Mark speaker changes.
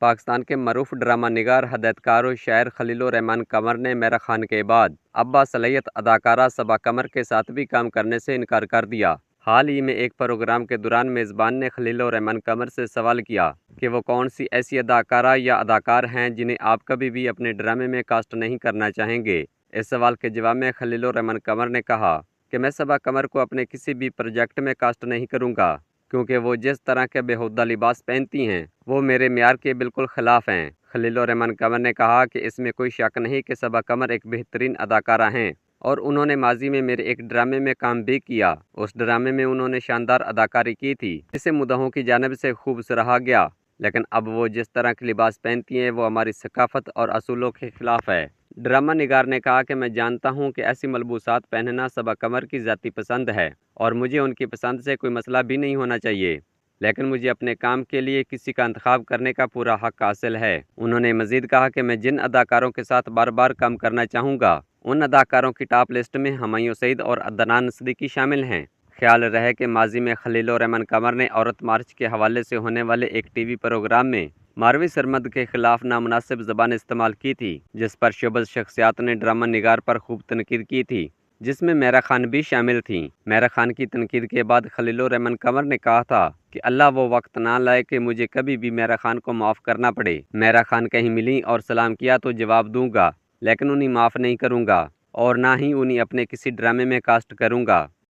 Speaker 1: पाकिस्तान के मरूफ ड्रामा निगार, हदायतकार और शायर खलीलुर-रहमान कमर ने मेरा खान के बाद अब बासलाहियत अदाकारा सबा कमर के साथ भी काम करने से इनकार कर दिया। हाल ही में एक प्रोग्राम के दौरान मेज़बान ने खलीलुर-रहमान कमर से सवाल किया कि वो कौन सी ऐसी अदाकारा या अदाकार हैं जिन्हें आप कभी भी अपने ड्रामे में कास्ट नहीं करना चाहेंगे। इस सवाल के जवाब में खलीलुर-रहमान कमर ने कहा कि मैं सबा कमर को अपने किसी भी प्रोजेक्ट में कास्ट नहीं करूँगा, क्योंकि वो जिस तरह के बेहुदा लिबास पहनती हैं वो मेरे म्यार के बिल्कुल ख़िलाफ़ हैं। खलीलुर-रहमान कमर ने कहा कि इसमें कोई शक नहीं कि सबा कमर एक बेहतरीन अदाकारा हैं और उन्होंने माजी में मेरे एक ड्रामे में काम भी किया। उस ड्रामे में उन्होंने शानदार अदाकारी की थी, जिसे मुद्दों की जानिब से खूब सराहा गया, लेकिन अब वो जिस तरह के लिबास पहनती हैं वो हमारी सकाफ़त और असूलों के ख़िलाफ़ है। ड्रामा निगार ने कहा कि मैं जानता हूँ कि ऐसी मलबूसात पहनना सबा कमर की ज़ाती पसंद है और मुझे उनकी पसंद से कोई मसला भी नहीं होना चाहिए, लेकिन मुझे अपने काम के लिए किसी का इंतखाब करने का पूरा हक हासिल है। उन्होंने मज़ीद कहा कि मैं जिन अदाकारों के साथ बार बार काम करना चाहूँगा उन अदाकारों की टॉप लिस्ट में हुमायूं सईद और अदनान सिद्दीकी शामिल हैं। ख्याल रहे कि माजी में खलीलुर-रहमान कमर ने औरत मार्च के हवाले से होने वाले एक टीवी प्रोग्राम में मारवी सरमद के खिलाफ नामुनासिब ज़बान इस्तेमाल की थी, जिस पर शोबज़ शख्सियात ने ड्रामा निगार पर खूब तनकीद की थी, जिसमें मेरा खान भी शामिल थी। मेरा खान की तनकीद के बाद खलीलुर-रहमान कमर ने कहा था कि अल्लाह वो वक्त ना लाए कि मुझे कभी भी मेरा खान को माफ़ करना पड़े। मेरा खान कहीं मिली और सलाम किया तो जवाब दूंगा, लेकिन उन्हें माफ़ नहीं करूंगा और ना ही उन्हें अपने किसी ड्रामे में कास्ट करूंगा।